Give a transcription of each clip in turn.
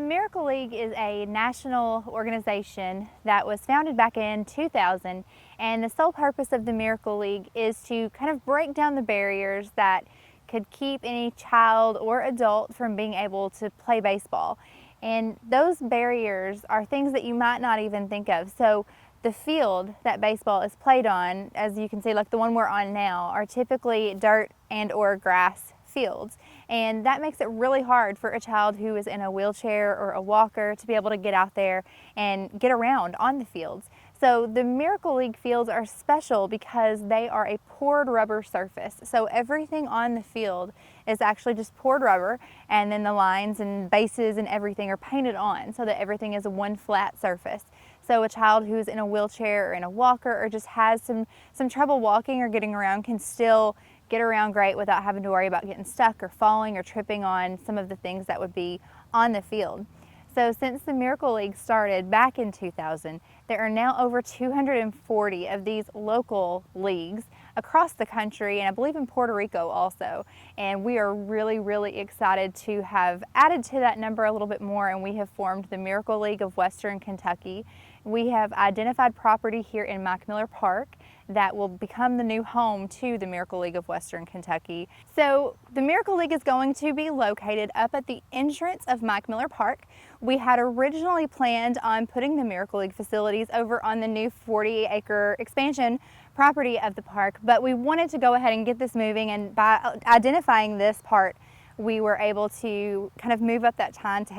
Miracle League is a national organization that was founded back in 2000, and the sole purpose of the Miracle League is to kind of break down the barriers that could keep any child or adult from being able to play baseball. And those barriers are things that you might not even think of. So the field that baseball is played on, as you can see, like the one we're on now, are typically dirt and or grass fields. And that makes it really hard for a child who is in a wheelchair or a walker to be able to get out there and get around on the fields. So the Miracle League fields are special because they are a poured rubber surface. So everything on the field is actually just poured rubber, and then the lines and bases and everything are painted on so that everything is one flat surface. So a child who's in a wheelchair or in a walker or just has some trouble walking or getting around can still get around great without having to worry about getting stuck or falling or tripping on some of the things that would be on the field. So since the Miracle League started back in 2000, there are now over 240 of these local leagues across the country, and I believe in Puerto Rico also. And we are really excited to have added to that number a little bit more, and we have formed the Miracle League of Western Kentucky. We have identified property here in Mike Miller Park that will become the new home to the Miracle League of Western Kentucky. So the Miracle League is going to be located up at the entrance of Mike Miller Park. We had originally planned on putting the Miracle League facilities over on the new 40-acre expansion property of the park, but we wanted to go ahead and get this moving, and by identifying this part, we were able to kind of move up that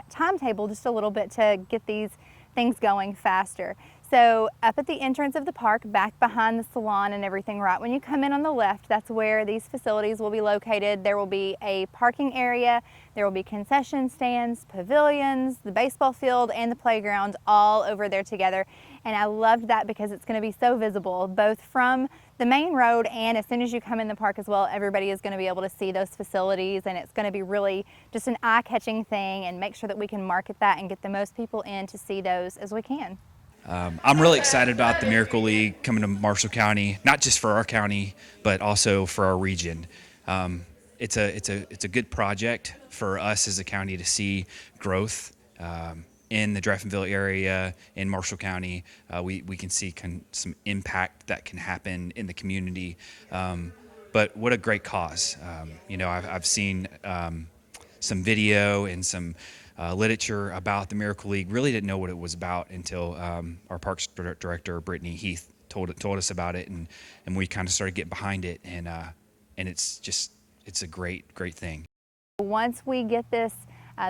timetable just a little bit to get these things going faster. So up at the entrance of the park, back behind the salon and everything, right when you come in on the left, that's where these facilities will be located. There will be a parking area, there will be concession stands, pavilions, the baseball field, and the playground all over there together. And I loved that because it's going to be so visible, both from the main road and as soon as you come in the park as well. Everybody is going to be able to see those facilities, and it's going to be really just an eye-catching thing, and make sure that we can market that and get the most people in to see those as we can. I'm really excited about the Miracle League coming to Marshall County, not just for our county, but also for our region. It's a good project for us as a county to see growth in the Dreyfusville area, in Marshall County. We can see some impact that can happen in the community. But what a great cause. I've seen some video and some literature about the Miracle League. Really didn't know what it was about until our Parks Director, Brittany Heath, told us about it, and we kind of started getting behind it, and it's a great thing. Once we get this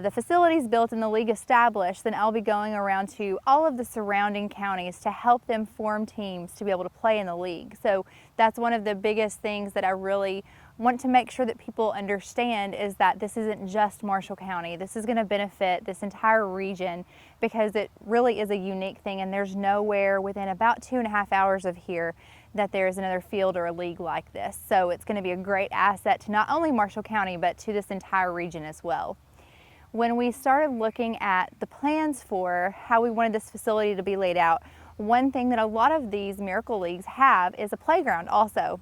the facilities built and the league established, then I'll be going around to all of the surrounding counties to help them form teams to be able to play in the league. So that's one of the biggest things that I really want to make sure that people understand, is that this isn't just Marshall County. This is going to benefit this entire region because it really is a unique thing, and there's nowhere within about 2.5 hours of here that there's another field or a league like this. So it's going to be a great asset to not only Marshall County, but to this entire region as well. When we started looking at the plans for how we wanted this facility to be laid out, one thing that a lot of these Miracle Leagues have is a playground also.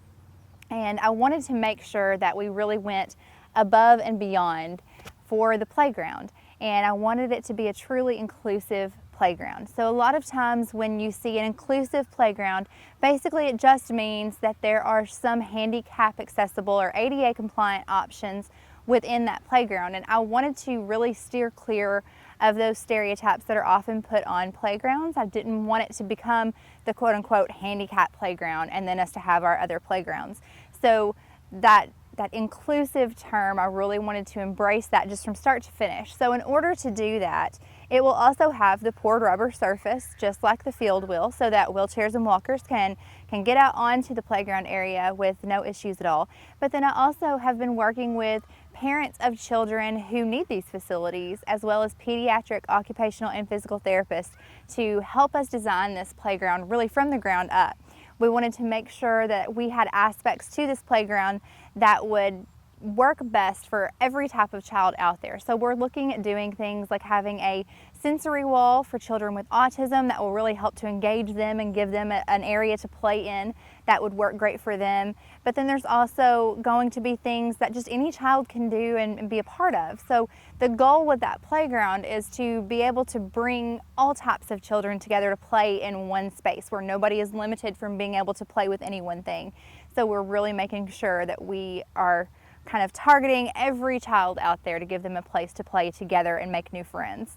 And I wanted to make sure that we really went above and beyond for the playground. And I wanted it to be a truly inclusive playground. So a lot of times when you see an inclusive playground, basically it just means that there are some handicap accessible or ADA compliant options within that playground. And I wanted to really steer clear of those stereotypes that are often put on playgrounds. I didn't want it to become the quote-unquote handicap playground and then us to have our other playgrounds. So that inclusive term, I really wanted to embrace that just from start to finish. So in order to do that, it will also have the poured rubber surface, just like the field will, so that wheelchairs and walkers can get out onto the playground area with no issues at all. But then I also have been working with parents of children who need these facilities, as well as pediatric occupational and physical therapists, to help us design this playground really from the ground up. We wanted to make sure that we had aspects to this playground that would work best for every type of child out there. So we're looking at doing things like having a sensory wall for children with autism that will really help to engage them and give them an area to play in that would work great for them. But then there's also going to be things that just any child can do and be a part of. So the goal with that playground is to be able to bring all types of children together to play in one space where nobody is limited from being able to play with any one thing. So we're really making sure that we are kind of targeting every child out there to give them a place to play together and make new friends.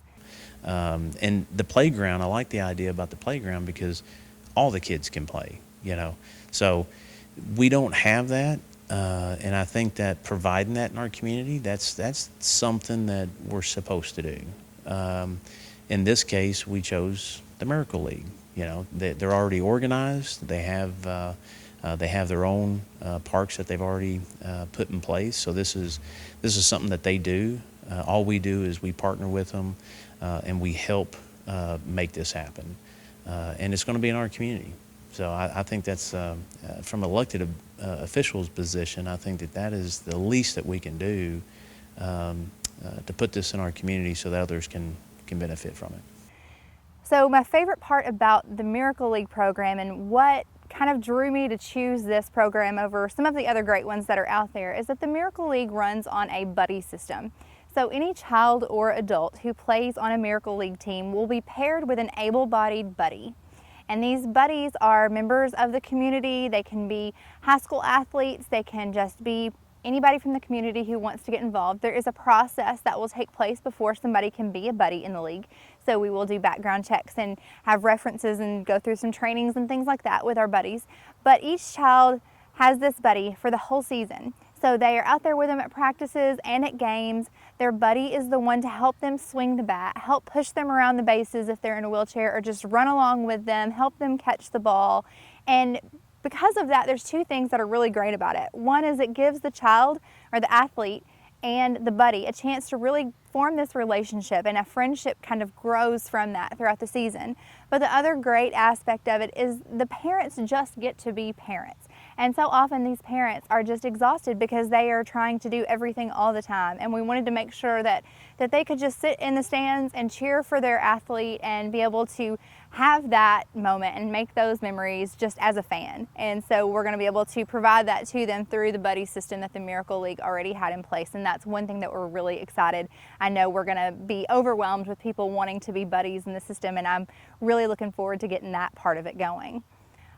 And the playground, I like the idea about the playground because all the kids can play, you know. So we don't have that, and I think that providing that in our community, that's something that we're supposed to do. In this case, we chose the Miracle League. You know, they're already organized. They have their own parks that they've already put in place. So this is something that they do. All we do is we partner with them and we help make this happen. And it's going to be in our community. So I think that's from elected officials' position. I think that is the least that we can do to put this in our community so that others can benefit from it. So my favorite part about the Miracle League program and what kind of drew me to choose this program over some of the other great ones that are out there is that the Miracle League runs on a buddy system. So any child or adult who plays on a Miracle League team will be paired with an able-bodied buddy. And these buddies are members of the community. They can be high school athletes. They can just be anybody from the community who wants to get involved. There is a process that will take place before somebody can be a buddy in the league. So we will do background checks and have references and go through some trainings and things like that with our buddies. But each child has this buddy for the whole season. So they are out there with them at practices and at games. Their buddy is the one to help them swing the bat, help push them around the bases if they're in a wheelchair, or just run along with them, help them catch the ball. And because of that, there's two things that are really great about it. One is it gives the child or the athlete and the buddy a chance to really form this relationship, and a friendship kind of grows from that throughout the season. But the other great aspect of it is the parents just get to be parents. And so often these parents are just exhausted because they are trying to do everything all the time. And we wanted to make sure that they could just sit in the stands and cheer for their athlete and be able to have that moment and make those memories just as a fan. And so we're going to be able to provide that to them through the buddy system that the Miracle League already had in place. And that's one thing that we're really excited. I know we're going to be overwhelmed with people wanting to be buddies in the system, and I'm really looking forward to getting that part of it going.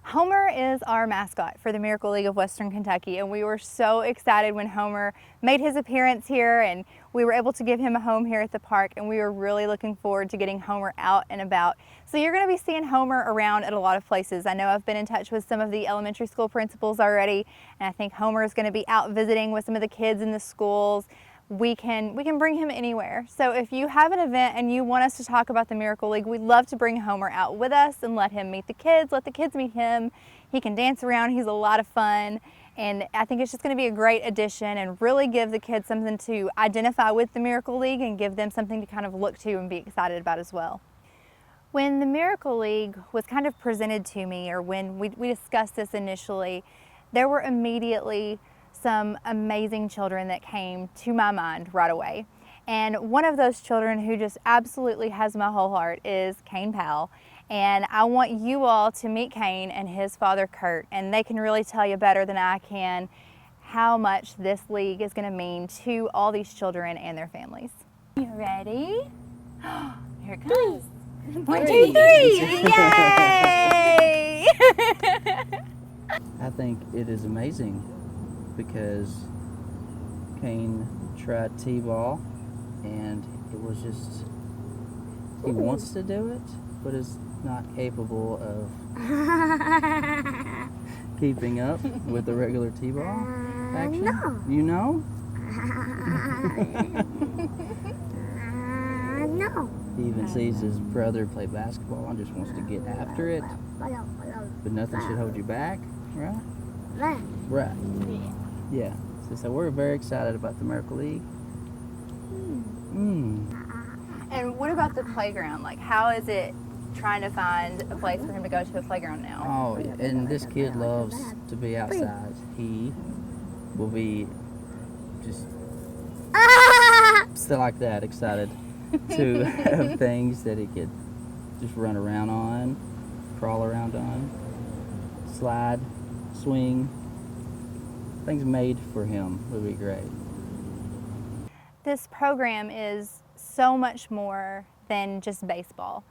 Homer is our mascot for the Miracle League of Western Kentucky, and we were so excited when Homer made his appearance here and we were able to give him a home here at the park, and we were really looking forward to getting Homer out and about. So you're going to be seeing Homer around at a lot of places. I know I've been in touch with some of the elementary school principals already, and I think Homer is going to be out visiting with some of the kids in the schools. We can bring him anywhere. So if you have an event and you want us to talk about the Miracle League, we'd love to bring Homer out with us and let him meet the kids, let the kids meet him. He can dance around, he's a lot of fun. And I think it's just going to be a great addition and really give the kids something to identify with the Miracle League and give them something to kind of look to and be excited about as well. When the Miracle League was kind of presented to me, or when we discussed this initially, there were immediately some amazing children that came to my mind right away. And one of those children who just absolutely has my whole heart is Kane Powell. And I want you all to meet Kane and his father Kurt, and they can really tell you better than I can how much this league is going to mean to all these children and their families. You ready? Here it comes. 1, 2, 3! Yay! I think it is amazing because Kane tried T-ball and it was just, he wants to do it, but is not capable of keeping up with the regular T-ball action. No. You know? No. He even sees his brother play basketball and just wants to get after it, but nothing should hold you back, right? Right. Yeah. So we're very excited about the Miracle League. And what about the playground? Like, how is it trying to find a place for him to go to a playground now? Oh, yeah. And this kid loves to be outside. He will be just still like that, excited to have things that he could just run around on, crawl around on, slide, swing. Things made for him would be great. This program is so much more than just baseball.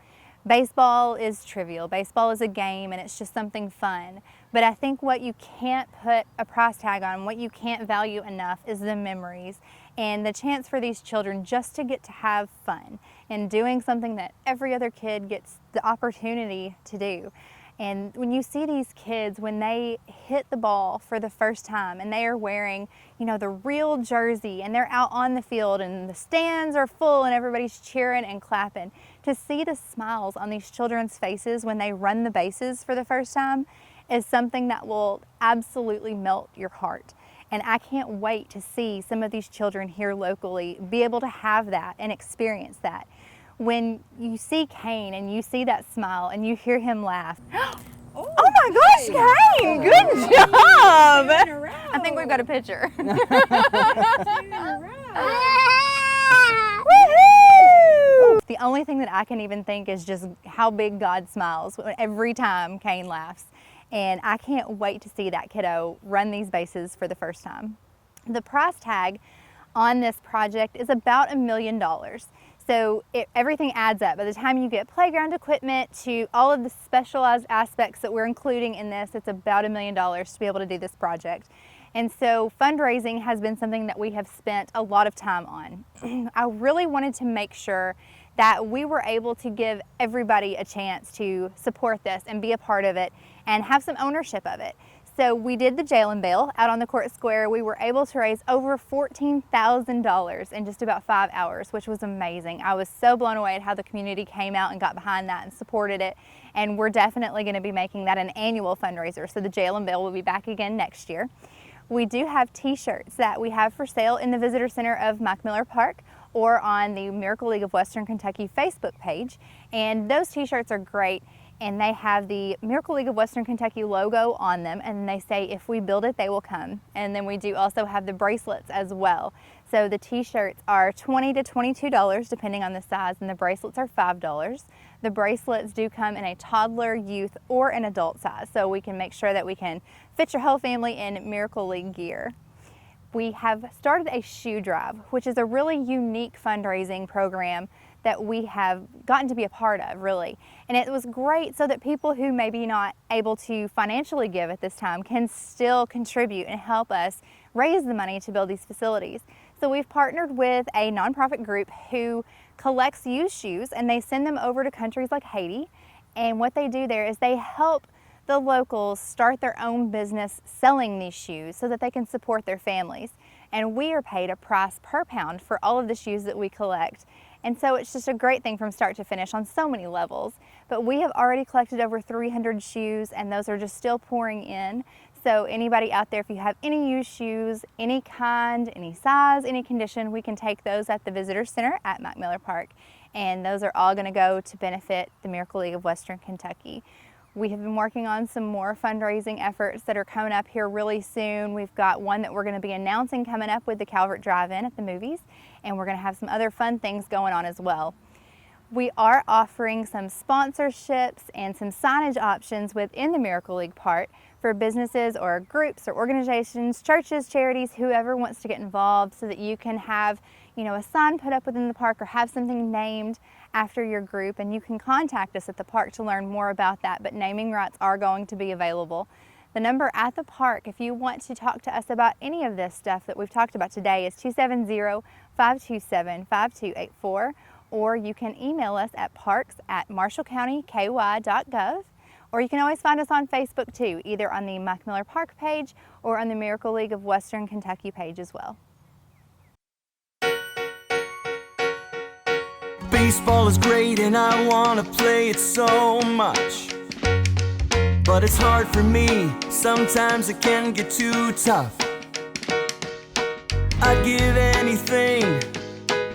Baseball is trivial. Baseball is a game and it's just something fun. But I think what you can't put a price tag on, what you can't value enough is the memories and the chance for these children just to get to have fun and doing something that every other kid gets the opportunity to do. And when you see these kids, when they hit the ball for the first time and they are wearing, you know, the real jersey and they're out on the field and the stands are full and everybody's cheering and clapping, to see the smiles on these children's faces when they run the bases for the first time is something that will absolutely melt your heart. And I can't wait to see some of these children here locally be able to have that and experience that. When you see Kane and you see that smile and you hear him laugh, oh my gosh, Kane, good job! I think we've got a picture. The only thing that I can even think is just how big God smiles every time Kane laughs. And I can't wait to see that kiddo run these bases for the first time. The price tag on this project is about $1 million. So everything adds up. By the time you get playground equipment to all of the specialized aspects that we're including in this, it's about $1 million to be able to do this project. And so fundraising has been something that we have spent a lot of time on. I really wanted to make sure that we were able to give everybody a chance to support this and be a part of it and have some ownership of it. So we did the jail and bail out on the court square. We were able to raise over $14,000 in just about 5 hours, which was amazing. I was so blown away at how the community came out and got behind that and supported it. And we're definitely going to be making that an annual fundraiser. So the jail and bail will be back again next year. We do have t-shirts that we have for sale in the Visitor Center of Mike Miller Park or on the Miracle League of Western Kentucky Facebook page. And those t-shirts are great. And they have the Miracle League of Western Kentucky logo on them, and they say, if we build it, they will come. And then we do also have the bracelets as well. So the t-shirts are $20 to $22 depending on the size, and the bracelets are $5. The bracelets do come in a toddler, youth, or an adult size, so we can make sure that we can fit your whole family in Miracle League gear. We have started a shoe drive, which is a really unique fundraising program that we have gotten to be a part of, really. And it was great so that people who may be not able to financially give at this time can still contribute and help us raise the money to build these facilities. So we've partnered with a nonprofit group who collects used shoes and they send them over to countries like Haiti. And what they do there is they help the locals start their own business selling these shoes so that they can support their families. And we are paid a price per pound for all of the shoes that we collect. And so it's just a great thing from start to finish on so many levels. But we have already collected over 300 shoes and those are just still pouring in. So anybody out there, if you have any used shoes, any kind, any size, any condition, we can take those at the Visitor Center at Mike Miller Park. And those are all going to go to benefit the Miracle League of Western Kentucky. We have been working on some more fundraising efforts that are coming up here really soon. We've got one that we're going to be announcing coming up with the Calvert Drive-In at the movies, and we're going to have some other fun things going on as well. We are offering some sponsorships and some signage options within the Miracle League part for businesses or groups or organizations, churches, charities, whoever wants to get involved so that you can have, you know, a sign put up within the park or have something named after your group, and you can contact us at the park to learn more about that, but naming rights are going to be available. The number at the park, if you want to talk to us about any of this stuff that we've talked about today, is 270-527-5284, or you can email us at parks@marshallcountyky.gov, or you can always find us on Facebook too, either on the Mike Miller Park page or on the Miracle League of Western Kentucky page as well. Baseball is great and I want to play it so much, but it's hard for me, sometimes it can get too tough. I'd give anything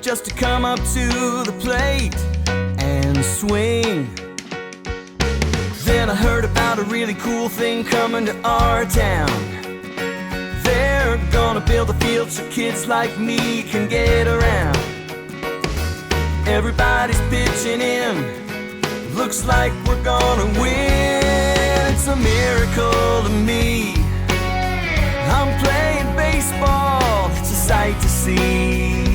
just to come up to the plate and swing. Then I heard about a really cool thing coming to our town. They're gonna build a field so kids like me can get around. Everybody's pitching in, looks like we're gonna win. It's a miracle to me. I'm playing baseball, it's a sight to see.